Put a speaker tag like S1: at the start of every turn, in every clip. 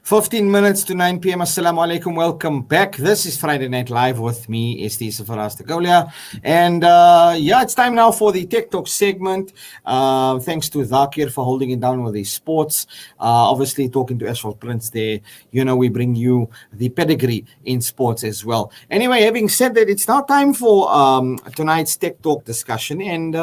S1: 15 minutes to 9 p.m. Assalamu alaikum. Welcome back. This is Friday Night Live with me, Esti Safaras Tagolia. And it's time now for the Tech Talk segment. Thanks to Zakir for holding it down with the sports. Obviously, talking to Asphalt Prince there. We bring you the pedigree in sports as well. Anyway, having said that, it's now time for tonight's Tech Talk discussion. And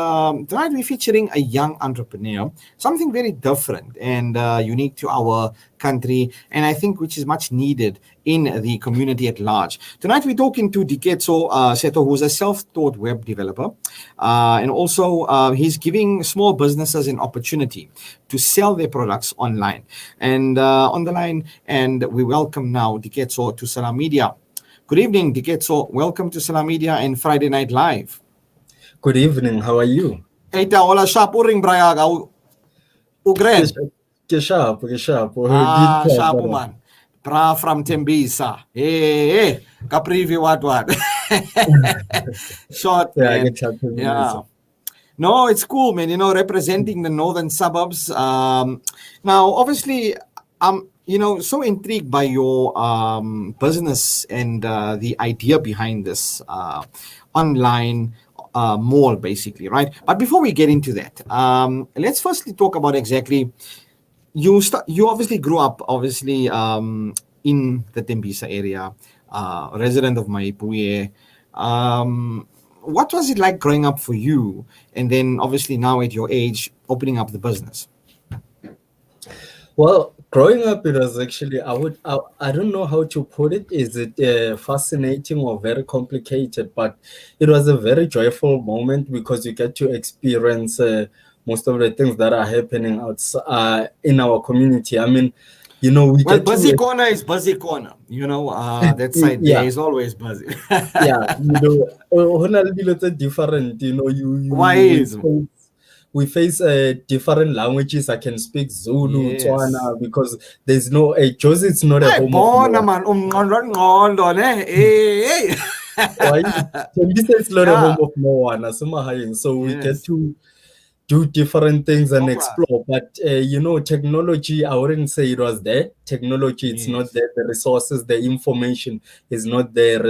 S1: tonight we're featuring a young entrepreneur, something very different and unique to our country, and I think which is much needed in the community at large. Tonight we're talking to Diketso Setho, who's a self-taught web developer, and also he's giving small businesses an opportunity to sell their products online. And on the line, and we welcome now Diketso to Salam Media. Good evening, Diketso. Welcome to Salam Media and Friday Night Live.
S2: Good evening. How are you?
S1: Eita, hola, shapuring brayaga. Ugren.
S2: Sharp.
S1: Sharp man. Bra from Tembisa. Hey, Caprivi what? Short, man. Yeah. No, it's cool, man. Representing the northern suburbs. Now, obviously, I'm, so intrigued by your business and the idea behind this online mall, basically, right? But before we get into that, let's firstly talk about exactly. You obviously grew up in the Tembisa area, resident of Maipuye. What was it like growing up for you, and then obviously now at your age opening up the business?
S2: Well, growing up, it was actually I don't know how to put it. Is it fascinating or very complicated? But it was a very joyful moment because you get to experience most of the things that are happening outside in our community. I mean,
S1: busy corner is busy corner. That side there is always busy.
S2: Different.
S1: Why is
S2: we face different languages. I can speak Zulu, Tswana, because there's no Jozi. It's not a home of it's not a home of no one. So we get to do different things and explore. But technology, I wouldn't say it was there. Technology, it's not there. The resources, the information is not there.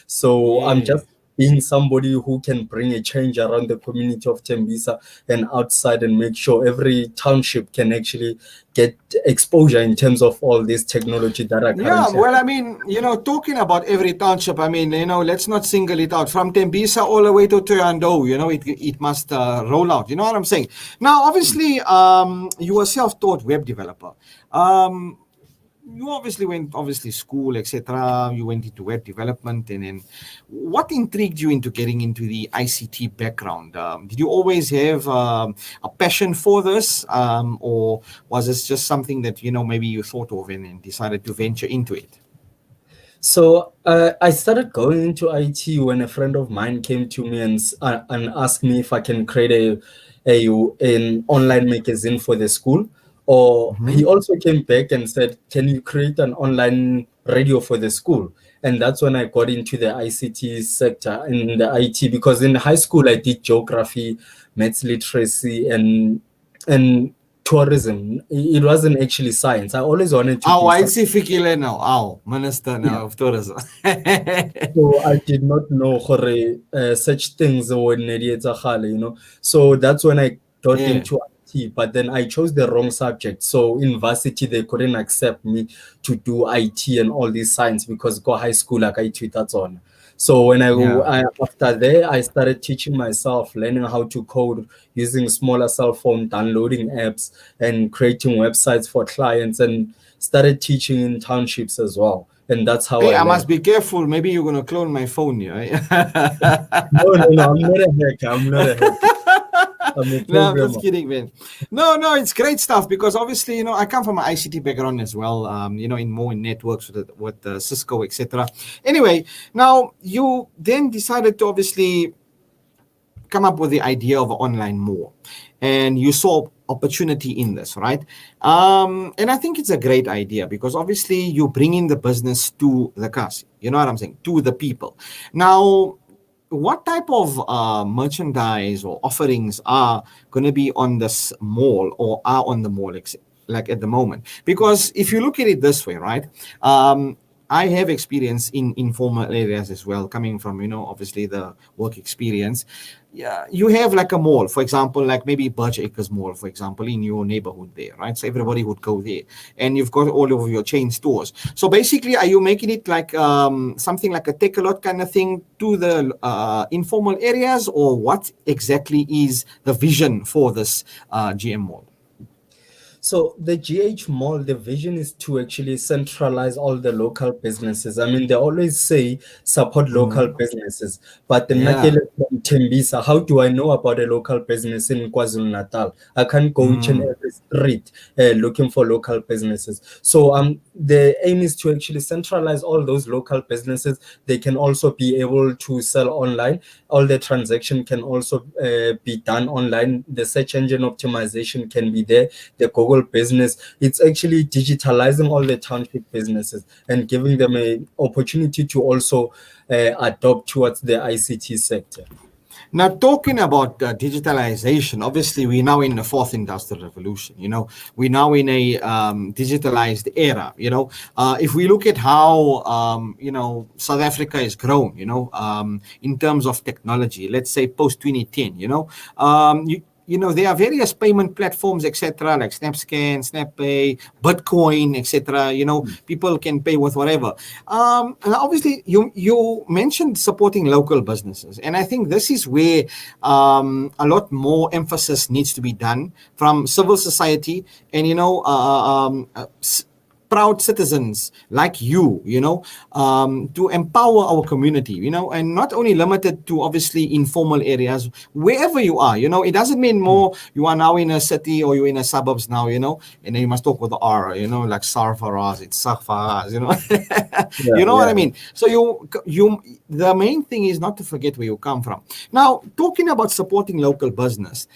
S2: So I'm just being somebody who can bring a change around the community of Tembisa and outside, and make sure every township can actually get exposure in terms of all this technology that are currently.
S1: Well, I mean, talking about every township, I mean, let's not single it out. From Tembisa all the way to Toyando, it must roll out. You know what I'm saying? Now, obviously, you were a self-taught web developer. You obviously went school, etc. You went into web development, and then what intrigued you into getting into the ICT background? Did you always have a passion for this, or was this just something that maybe you thought of and then decided to venture into it?
S2: So I started going into IT when a friend of mine came to me and asked me if I can create an online magazine for the school. Or he also came back and said, can you create an online radio for the school? And that's when I got into the ICT sector in the IT, because in high school I did geography, maths literacy, and tourism. It wasn't actually science. I always wanted to.
S1: I see Fikile now. Minister now of tourism.
S2: So I did not know such things were needed, So that's when I got into IT, but then I chose the wrong subject. So in varsity, they couldn't accept me to do IT and all this science because go high school like I that's on. So when after there, I started teaching myself, learning how to code using smaller cell phone, downloading apps and creating websites for clients, and started teaching in townships as well. And that's how
S1: I must be careful. Maybe you're going to clone my phone. Right?
S2: No, I'm not a hacker.
S1: No, I'm just kidding, man. No, it's great stuff because obviously, I come from an ICT background as well, in more networks with Cisco, etc. Anyway, now you then decided to obviously come up with the idea of an online mall, and you saw opportunity in this, right? And I think it's a great idea because obviously you bring in the business to the kasi, you know what I'm saying, to the people. Now, what type of merchandise or offerings are going to be on this mall or are on the mall like at the moment. Because if you look at it this way, right? I have experience in informal areas as well, coming from, obviously the work experience. Yeah, you have like a mall, for example, like maybe Birch Acres Mall, for example, in your neighborhood there, right? So everybody would go there, and you've got all of your chain stores. So basically, are you making it like something like a take a lot kind of thing to the informal areas, or what exactly is the vision for this GM Mall?
S2: So the GH Mall, the vision is to actually centralize all the local businesses. I mean, they always say support local
S1: Mm.
S2: businesses, but the
S1: Yeah.
S2: Nakele from Tembisa, how do I know about a local business in KwaZulu Natal? I can't go each and
S1: Mm.
S2: every street looking for local businesses. So the aim is to actually centralize all those local businesses. They can also be able to sell online. All the transaction can also be done online. The search engine optimization can be there, the Google business. It's actually digitalizing all the township businesses and giving them an opportunity to also adopt towards the ICT sector.
S1: Now, talking about digitalization, obviously, we're now in the fourth industrial revolution. We're now in a digitalized era. If we look at how, South Africa has grown, in terms of technology, let's say post 2010, there are various payment platforms, etc., like SnapScan, SnapPay, Bitcoin, etc. People can pay with whatever. And obviously, you mentioned supporting local businesses, and I think this is where a lot more emphasis needs to be done from civil society and proud citizens like to empower our community, and not only limited to obviously informal areas, wherever you are, it doesn't mean more you are now in a city or you're in a suburbs now, and then you must talk with the R, like Sarfaraz, it's Sarfaraz,
S2: Yeah,
S1: you know what I
S2: yeah.
S1: mean? So the main thing is not to forget where you come from. Now, talking about supporting local business,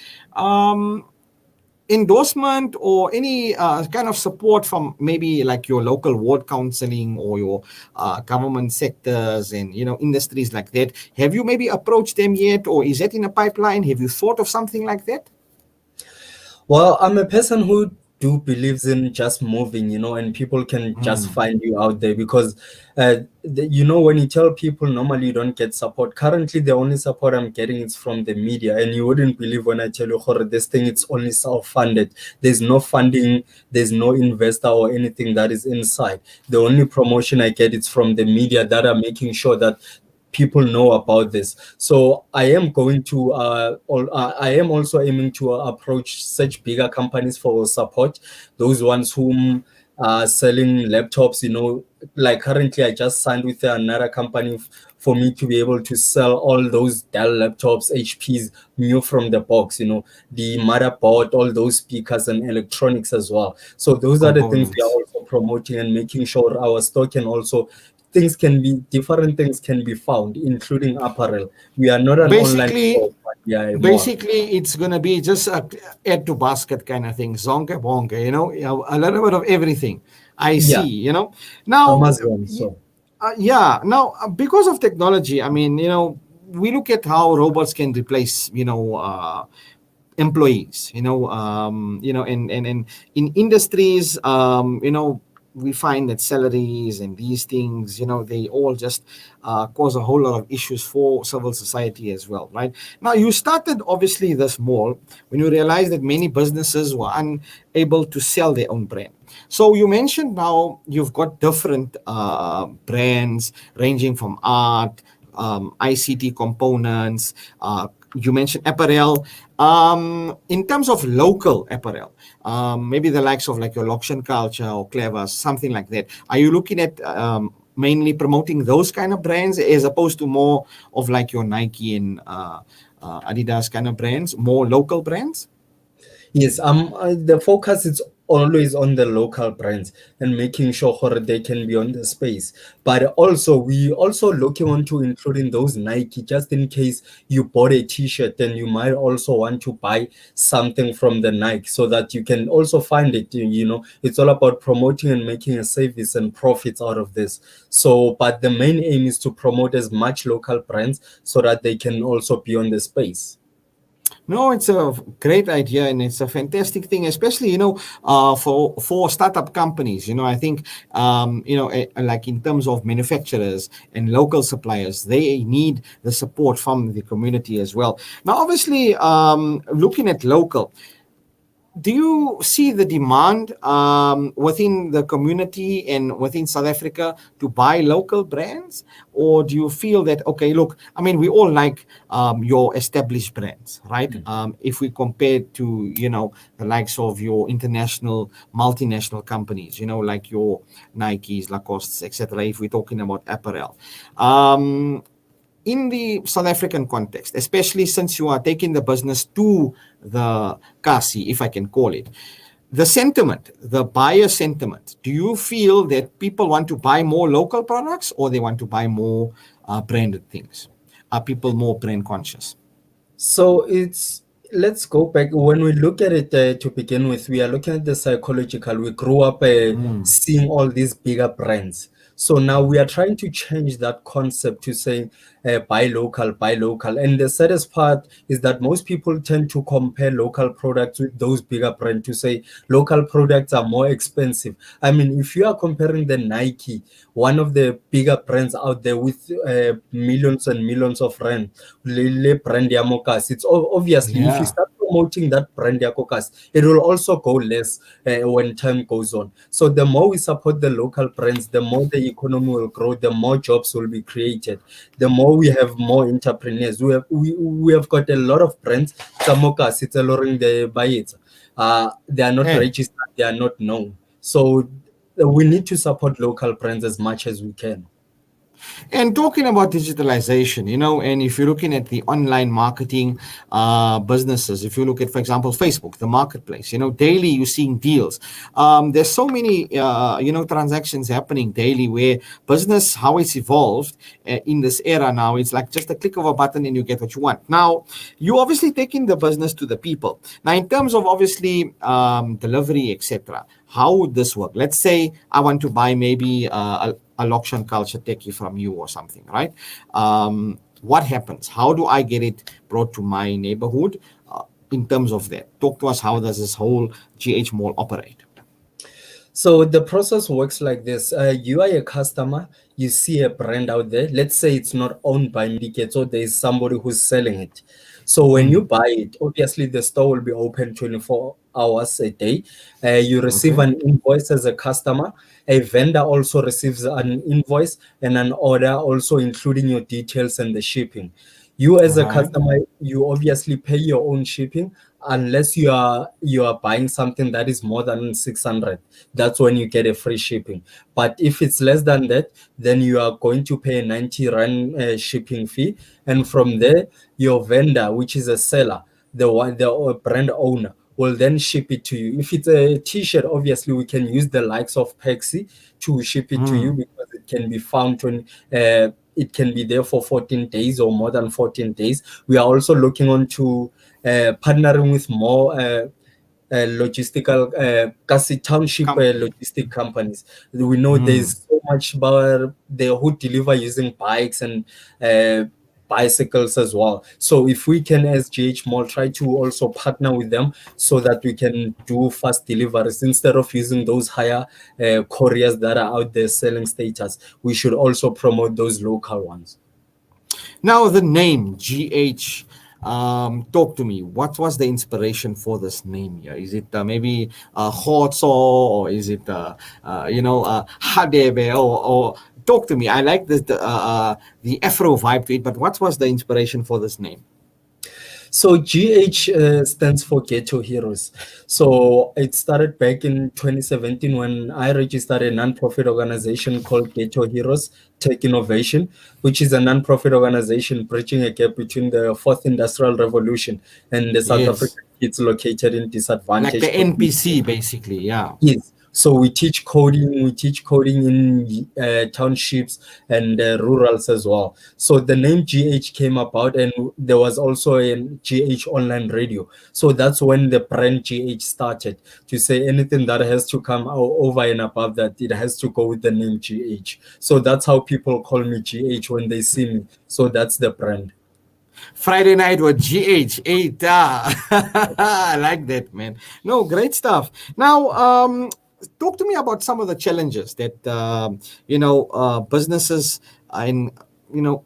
S1: endorsement or any kind of support from maybe like your local ward counseling or your government sectors and industries like that, have you maybe approached them yet, or is that in a pipeline? Have you thought of something like that?
S2: Well, I'm a person who do believes in just moving, and people can just
S1: Mm.
S2: find you out there because, when you tell people normally you don't get support. Currently, the only support I'm getting is from the media, and you wouldn't believe when I tell you, "Jorge, this thing it's only self-funded. There's no funding, there's no investor or anything that is inside. The only promotion I get is from the media that are making sure that people know about this. So I am going to I am also aiming to approach such bigger companies for support, those ones whom are selling laptops, like currently I just signed with another company for me to be able to sell all those Dell laptops, HPs, new from the box, the motherboard, all those speakers and electronics as well. So those are the things we are
S1: Components.
S2: also promoting and making sure our store can also different things can be found, including apparel. We are not an online
S1: Basically,
S2: store, but we are a mall.
S1: basically it's going to be just a add to basket kind of thing, zonke bonke, a little bit of everything. I
S2: Yeah,
S1: see, now.
S2: Amazon. So
S1: Yeah, now because of technology, I mean, we look at how robots can replace, employees, and in industries, we find that salaries and these things, they all just cause a whole lot of issues for civil society as well, right? Now, you started obviously this mall when you realized that many businesses were unable to sell their own brand. So you mentioned now you've got different brands ranging from art, ICT components. You mentioned apparel. In terms of local apparel, maybe the likes of like your Lokshan Culture or Clever, something like that. Are you looking at mainly promoting those kind of brands as opposed to more of like your Nike and Adidas kind of brands, more local brands?
S2: yes, the focus is always on the local brands and making sure they can be on the space. But also, we also looking onto including those Nike, just in case you bought a T-shirt, then you might also want to buy something from the Nike so that you can also find it. It's all about promoting and making a service and profits out of this. So, but the main aim is to promote as much local brands so that they can also be on the space.
S1: No, it's a great idea and it's a fantastic thing, especially for startup companies. I think like in terms of manufacturers and local suppliers, they need the support from the community as well. Now, obviously, looking at local, do you see the demand within the community and within South Africa to buy local brands? Or do you feel that, okay, look, I mean, we all like your established brands, right? If we compare to, the likes of your international, multinational companies, like your Nikes, Lacoste, etc., if we're talking about apparel. In the South African context, especially since you are taking the business to the Kasi, if I can call it, the sentiment, the buyer sentiment, do you feel that people want to buy more local products or they want to buy more branded things? Are people more brand conscious?
S2: So let's go back. When we look at it to begin with, we are looking at the psychological. We grew up seeing all these bigger brands. So now we are trying to change that concept to say buy local, buy local. And the saddest part is that most people tend to compare local products with those bigger brands to say local products are more expensive. I mean, if you are comparing the Nike, one of the bigger brands out there with millions and millions of rand, le brand ya Mokas, it's obviously if you
S1: Yeah.
S2: start promoting that brand ya Mokas, it will also go less when time goes on. So the more we support the local brands, the more the economy will grow, the more jobs will be created, the more we have more entrepreneurs. We have got a lot of brands. Samokas, it's alluring the buy it. They are not
S1: Yeah.
S2: registered, they are not known. So we need to support local brands as much as we can.
S1: And talking about digitalization, and if you're looking at the online marketing businesses, if you look at, for example, Facebook, the marketplace, daily you're seeing deals. There's so many, transactions happening daily where business, how it's evolved in this era now, it's like just a click of a button and you get what you want. Now, you're obviously taking the business to the people. Now, in terms of obviously delivery, etc., how would this work? Let's say I want to buy maybe a Lokshan culture techie from you or something, right? What happens? How do I get it brought to my neighborhood in terms of that? Talk to us, how does this whole GH mall operate?
S2: So the process works like this. You are a customer, you see a brand out there. Let's say it's not owned by Diketso, so there is somebody who's selling it. So when you buy it, obviously the store will be open 24 hours a day. You receive
S1: Okay.
S2: an invoice as a customer. A vendor also receives an invoice and an order, also including your details and the shipping. You
S1: All
S2: as a
S1: right.
S2: customer, you obviously pay your own shipping unless you are buying something that is more than 600. That's when you get a free shipping. But if it's less than that, then you are going to pay a 90 rand shipping fee, and from there your vendor, which is a seller, the brand owner, will then ship it to you. If it's a t-shirt, obviously we can use the likes of Pexi to ship it to you because it can be found when it can be there for 14 days or more than 14 days. We are also looking on to partnering with more logistical kasi township logistic companies. We know there's so much about they who deliver using bikes and bicycles as well. So if we can, as GH Mall, try to also partner with them so that we can do fast deliveries instead of using those higher couriers that are out there selling status, we should also promote those local ones.
S1: Now, the name GH. Talk to me. What was the inspiration for this name here? Is it maybe Khotso, or is it Hadebe, or talk to me. I like the Afro vibe to it, but what was the inspiration for this name?
S2: So GH stands for Ghetto Heroes. So it started back in 2017 when I registered a non-profit organization called Ghetto Heroes Tech Innovation, which is a non-profit organization bridging a gap between the fourth industrial revolution and the South
S1: Yes,
S2: African kids located in
S1: like the
S2: disadvantaged communities.
S1: NPC, basically. Yeah.
S2: Yes. So we teach coding. We teach coding in townships and rurals as well. So the name GH came about, and there was also a GH online radio. So that's when the brand GH started to say anything that has to come over and above that, it has to go with the name GH. So that's how people call me GH when they see me. So that's the brand.
S1: Friday night with GH8. I like that, man. No, great stuff. Now, talk to me about some of the challenges that businesses in you know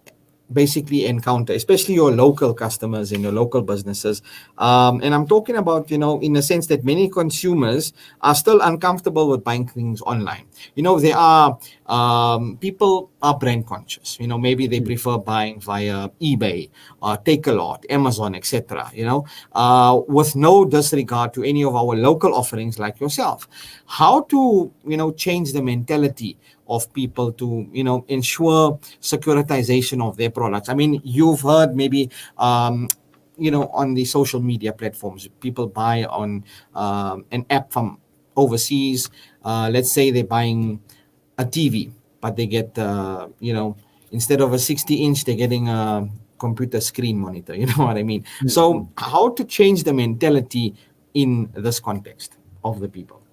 S1: basically encounter, especially your local customers and your local businesses. And I'm talking about, in the sense that many consumers are still uncomfortable with buying things online. There are people are brand conscious. Maybe they prefer buying via eBay or Takealot, Amazon, etc. With no disregard to any of our local offerings like yourself. How to, change the mentality of people to ensure securitization of their products. I mean, you've heard maybe on the social media platforms, people buy on an app from overseas. Let's say they're buying a TV, but they get instead of a 60-inch, they're getting a computer screen monitor. You know what I mean? So how to change the mentality in this context of the people?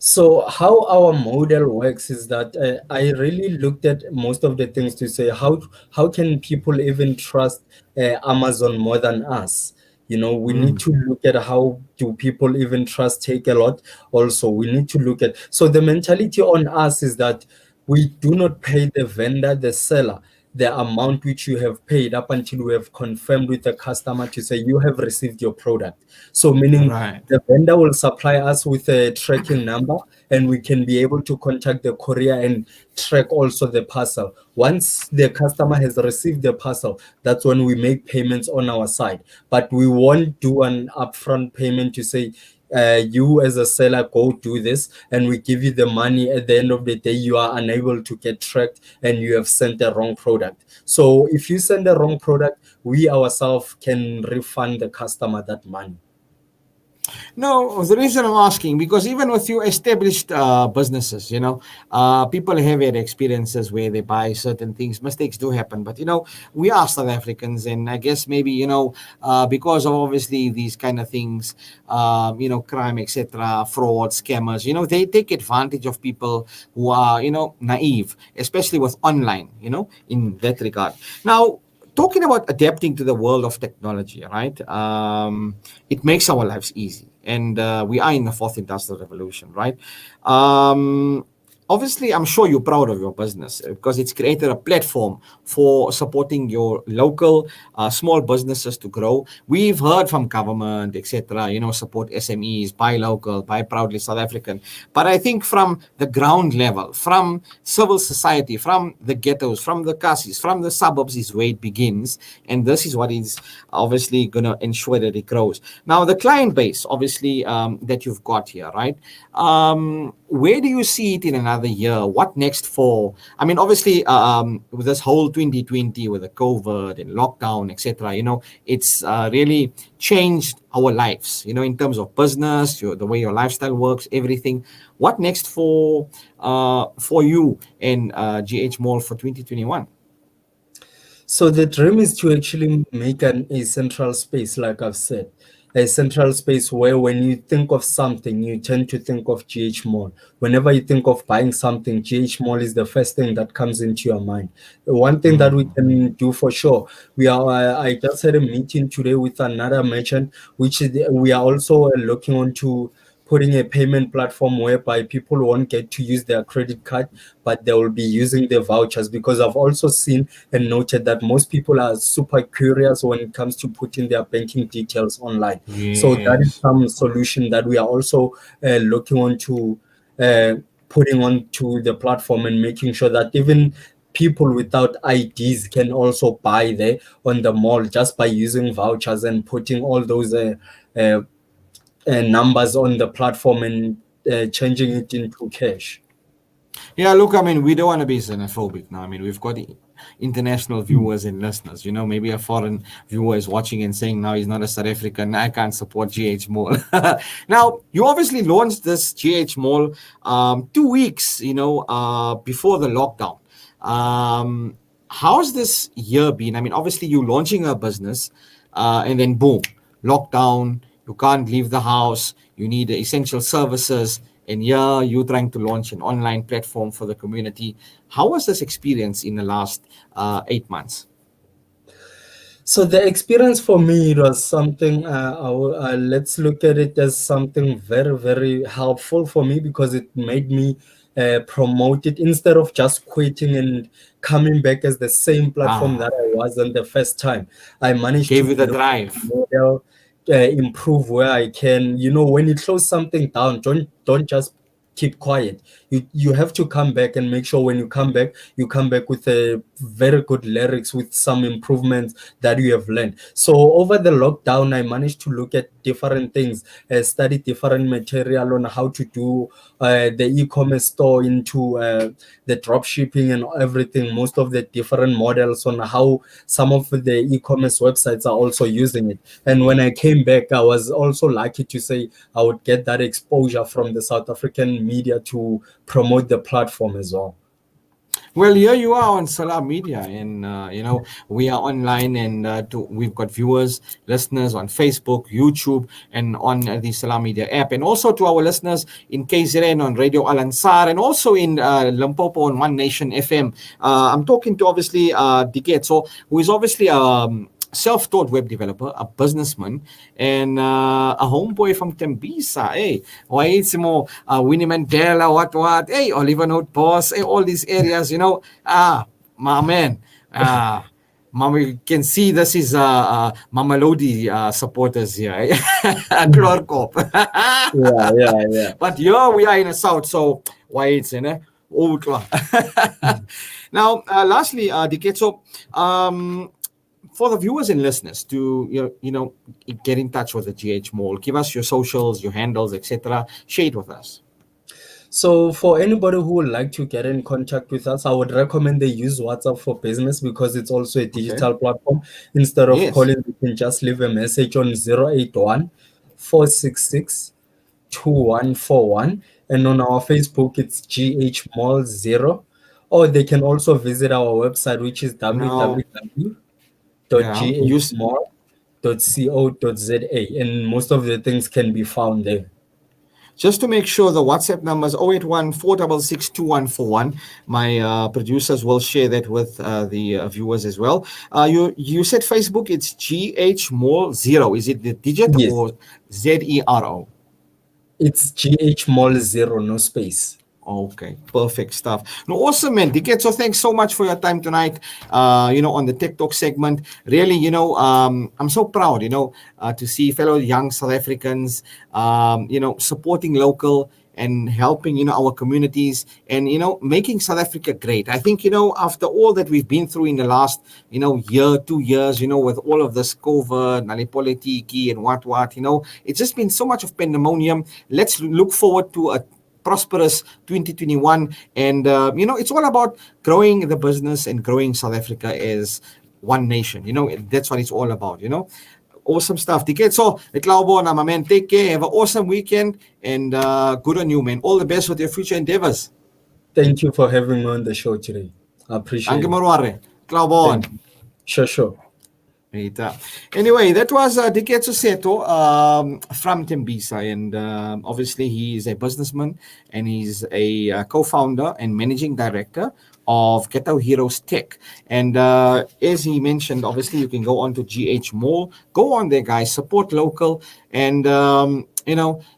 S2: So how our model works is that I really looked at most of the things to say how can people even trust Amazon more than us? We need to look at how do people even trust Take a Lot. Also, we need to look at, so the mentality on us is that we do not pay the vendor, the seller, the amount which you have paid up until we have confirmed with the customer to say you have received your product. So meaning
S1: Right.
S2: the vendor will supply us with a tracking number, and we can be able to contact the courier and track also the parcel. Once the customer has received the parcel, that's when we make payments on our side. But we won't do an upfront payment to say, you as a seller go do this, and we give you the money. At the end of the day, you are unable to get tracked and you have sent the wrong product. So if you send the wrong product, we ourselves can refund the customer that money.
S1: No, the reason I'm asking, because even with you established businesses, people have had experiences where they buy certain things. Mistakes do happen, but we are South Africans, and I guess maybe because of obviously these kind of things, crime, etc., fraud, scammers, they take advantage of people who are naive, especially with online, in that regard. Now, talking about adapting to the world of technology, right? It makes our lives easy, and we are in the fourth industrial revolution, right? Um, Obviously, I'm sure you're proud of your business because it's created a platform for supporting your local small businesses to grow. We've heard from government, etc. Support SMEs, buy local, buy proudly South African. But I think from the ground level, from civil society, from the ghettos, from the cassis, from the suburbs is where it begins, and this is what is obviously going to ensure that it grows. Now, the client base, obviously, that you've got here, right? Where do you see it in another year? What next for? I mean, obviously, with this whole 2020, with the COVID and lockdown, etc., it's really changed our lives. In terms of business, the way your lifestyle works, everything. What next for you and GH Mall for 2021?
S2: So the dream is to actually make a central space, like I've said, a central space where when you think of something, you tend to think of GH Mall. Whenever you think of buying something, GH Mall is the first thing that comes into your mind. One thing that we can do for sure, I just had a meeting today with another merchant, which is, we are also looking onto putting a payment platform whereby people won't get to use their credit card, but they will be using the vouchers, because I've also seen and noted that most people are super curious when it comes to putting their banking details online. So that is
S1: Yes.
S2: some solution that we are also looking onto uh, putting onto the platform, and making sure that even people without IDs can also buy there on the mall just by using vouchers and putting all those uh, numbers on the platform, and changing it into cash.
S1: Yeah, look, I mean, we don't want to be xenophobic now. I mean, we've got international viewers and listeners. Maybe a foreign viewer is watching and saying, now he's not a South African, I can't support GH Mall. Now, you obviously launched this GH Mall 2 weeks, before the lockdown. How's this year been? I mean, obviously, you're launching a business and then boom, lockdown. You can't leave the house. You need essential services. And yeah, you're trying to launch an online platform for the community. How was this experience in the last 8 months?
S2: So the experience for me, it was something, let's look at it as something very, very helpful for me, because it made me promote it instead of just quitting and coming back as the same platform
S1: Ah,
S2: that I was on the first time. I managed to
S1: gave you the
S2: grow,
S1: drive.
S2: model, improve where I can. When you close something down, don't just keep quiet. You have to come back and make sure when you come back with a very good lyrics, with some improvements that you have learned. So over the lockdown, I managed to look at different things, study different material on how to do the e-commerce store, into the drop shipping and everything, most of the different models on how some of the e-commerce websites are also using it. And when I came back, I was also lucky to say I would get that exposure from the South African media to promote the platform as well.
S1: Well, here you are on Salam Media, and we are online, and we've got viewers, listeners on Facebook, YouTube, and on the Salam Media app, and also to our listeners in KZN on Radio Al Ansar, and also in Limpopo on One Nation FM. I'm talking to obviously Diketso, who is obviously self-taught web developer, a businessman, and a homeboy from Tembisa. Hey, why it's more Winnie Mandela, what? Hey, Oliver Note Boss, hey, all these areas, my man. Mama, you can see this is Mama Lodi supporters here. Chlorkop.
S2: Yeah.
S1: But here we are in the south, so why it's in old. Now, lastly, Diketso, for the viewers and listeners to get in touch with the GH Mall, give us your socials, your handles, etc. Share it with us.
S2: So for anybody who would like to get in contact with us, I would recommend they use WhatsApp for Business, because it's also a
S1: Okay.
S2: digital platform. Instead of
S1: Yes.
S2: calling, you can just leave a message on 081 466 2141. And on our Facebook, it's GH Mall 0. Or they can also visit our website, which is
S1: Now, yeah, use
S2: www.gmall.co.za. And most of the things can be found there.
S1: just to make sure the WhatsApp number is 081 466 2141. My producers will share that with the viewers as well. You said Facebook, it's GH Mall 0. Is it the digit
S2: Yes,
S1: or ZERO?
S2: it's GH Mall 0, no space.
S1: Okay, perfect stuff. No, awesome, man. Diketso, thanks so much for your time tonight. On the Tech Talk segment. Really, I'm so proud, to see fellow young South Africans, supporting local and helping, our communities and, making South Africa great. I think, after all that we've been through in the last, year, 2 years, with all of this COVID, Nalipolitiki and what, it's just been so much of pandemonium. Let's look forward to a prosperous 2021, and it's all about growing the business and growing South Africa as one nation. That's what it's all about. Awesome stuff, Ticket. So my man, take care, have an awesome weekend, and good on you, man. All the best with your future endeavors.
S2: Thank you for having me on the show today. I appreciate
S1: Danke
S2: it.
S1: Marware.
S2: Thank you. Sure.
S1: Anyway, that was Diketso Setho from Tembisa, and obviously he is a businessman and he's a co-founder and managing director of Ghetto Heroes Tech. And as he mentioned, obviously you can go on to GH Mall, go on there, guys, support local, and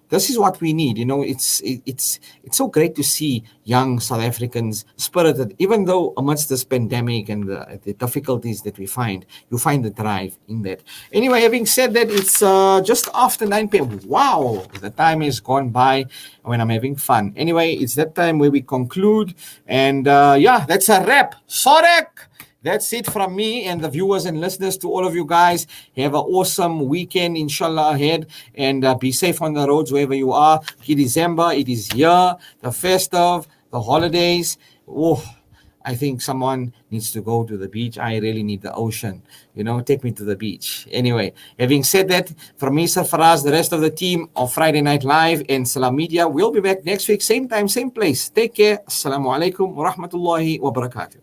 S1: this is what we need. It's so great to see young South Africans spirited, even though amidst this pandemic and the difficulties that we find, you find the drive in that. Anyway, having said that, it's just after 9 p.m. Wow, the time has gone by when I'm having fun. Anyway, it's that time where we conclude, and that's a wrap. Sorek! That's it from me and the viewers and listeners. To all of you guys, have an awesome weekend, inshallah, ahead. And be safe on the roads wherever you are. December, it is here. The festive, the holidays. Oh, I think someone needs to go to the beach. I really need the ocean. Take me to the beach. Anyway, having said that, from me, Sir Faraz, the rest of the team of Friday Night Live and Salam Media, we'll be back next week, same time, same place. Take care. Assalamu alaikum wa rahmatullahi wa barakatuh.